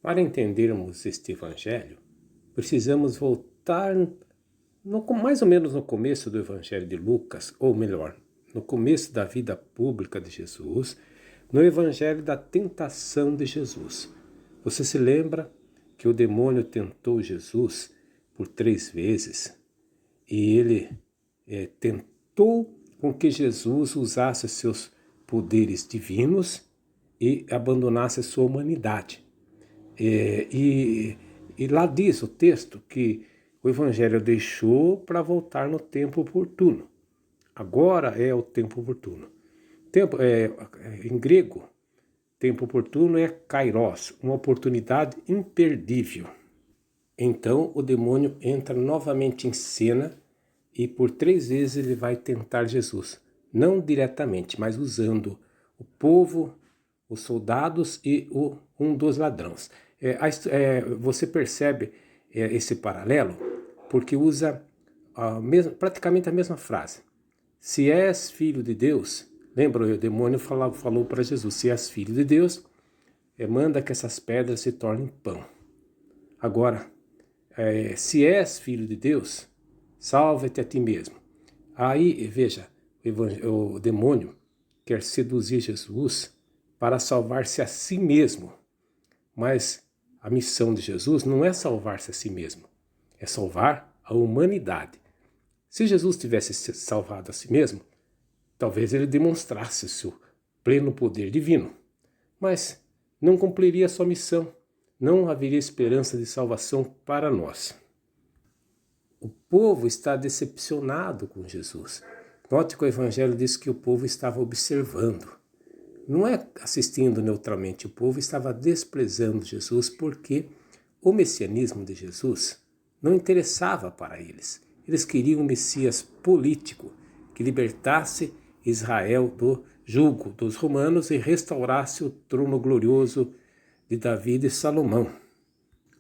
Para entendermos este evangelho, precisamos voltar mais ou menos no começo do evangelho de Lucas, ou melhor, no começo da vida pública de Jesus, no evangelho da tentação de Jesus. Você se lembra que o demônio tentou Jesus por 3 vezes e ele tentou com que Jesus usasse seus poderes divinos e abandonasse sua humanidade. E lá diz o texto que o Evangelho deixou para voltar no tempo oportuno. Agora é o tempo oportuno. Em grego, tempo oportuno é kairos, uma oportunidade imperdível. Então o demônio entra novamente em cena e por 3 vezes ele vai tentar Jesus. Não diretamente, mas usando o povo, os soldados e um dos ladrões. Você percebe esse paralelo porque usa praticamente a mesma frase. Se és filho de Deus, lembra, o demônio falou para Jesus, se és filho de Deus, manda que essas pedras se tornem pão. Agora, se és filho de Deus, salva-te a ti mesmo. Aí, veja, o demônio quer seduzir Jesus para salvar-se a si mesmo. Mas a missão de Jesus não é salvar-se a si mesmo, é salvar a humanidade. Se Jesus tivesse se salvado a si mesmo, talvez ele demonstrasse o seu pleno poder divino, mas não cumpriria a sua missão, não haveria esperança de salvação para nós. O povo está decepcionado com Jesus. Note que o Evangelho diz que o povo estava observando. Não é assistindo neutralmente, o povo estava desprezando Jesus porque o messianismo de Jesus não interessava para eles. Eles queriam um Messias político que libertasse Israel do jugo dos romanos e restaurasse o trono glorioso de Davi e Salomão.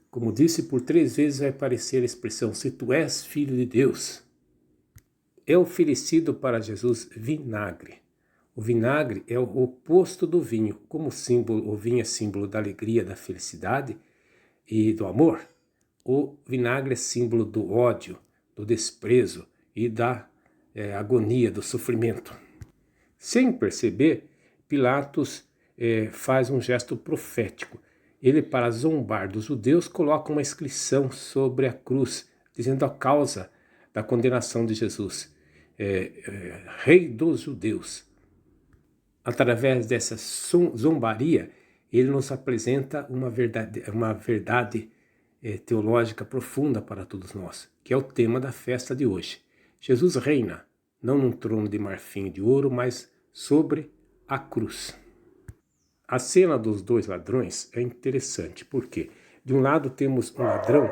Como disse, por 3 vezes vai aparecer a expressão, se tu és filho de Deus. É oferecido para Jesus vinagre. O vinagre é o oposto do vinho. Como símbolo, o vinho é símbolo da alegria, da felicidade e do amor, o vinagre é símbolo do ódio, do desprezo e da agonia, do sofrimento. Sem perceber, Pilatos faz um gesto profético. Ele, para zombar dos judeus, coloca uma inscrição sobre a cruz, dizendo a causa da condenação de Jesus. Rei dos judeus. Através dessa zombaria, ele nos apresenta uma verdade teológica profunda para todos nós, que é o tema da festa de hoje. Jesus reina, não num trono de marfim e de ouro, mas sobre a cruz. A cena dos 2 ladrões é interessante, porque de um lado temos um ladrão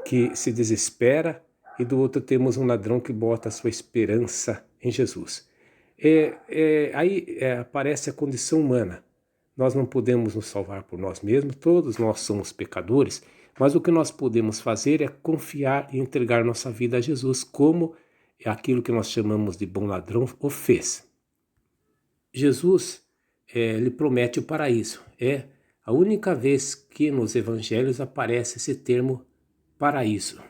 que se desespera e do outro temos um ladrão que bota a sua esperança em Jesus. Aí aparece a condição humana. Nós não podemos nos salvar por nós mesmos, todos nós somos pecadores, mas o que nós podemos fazer é confiar e entregar nossa vida a Jesus, como aquilo que nós chamamos de bom ladrão o fez. Jesus lhe promete o paraíso. É a única vez que nos evangelhos aparece esse termo paraíso.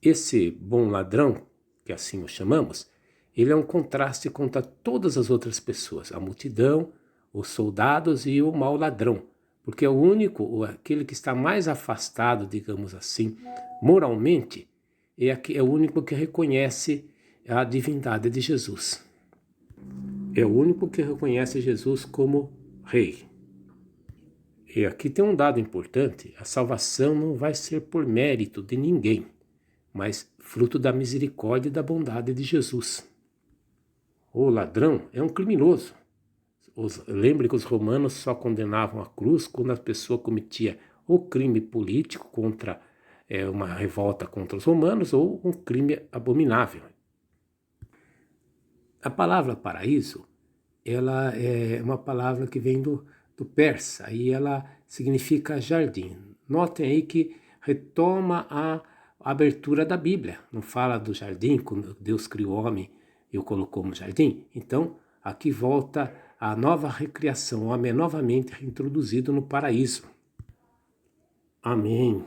Esse bom ladrão, que assim o chamamos, ele é um contraste contra todas as outras pessoas, a multidão, os soldados e o mau ladrão, porque é o único, aquele que está mais afastado, digamos assim, moralmente, é o único que reconhece a divindade de Jesus. É o único que reconhece Jesus como rei. E aqui tem um dado importante, a salvação não vai ser por mérito de ninguém, mas fruto da misericórdia e da bondade de Jesus. O ladrão é um criminoso. Lembre que os romanos só condenavam a cruz quando a pessoa cometia ou crime político contra uma revolta contra os romanos ou um crime abominável. A palavra paraíso, ela é uma palavra que vem do persa e ela significa jardim. Notem aí que retoma a abertura da Bíblia. Não fala do jardim, quando Deus criou o homem e o colocou no jardim. Então, aqui volta a nova recriação. O homem é novamente reintroduzido no paraíso. Amém.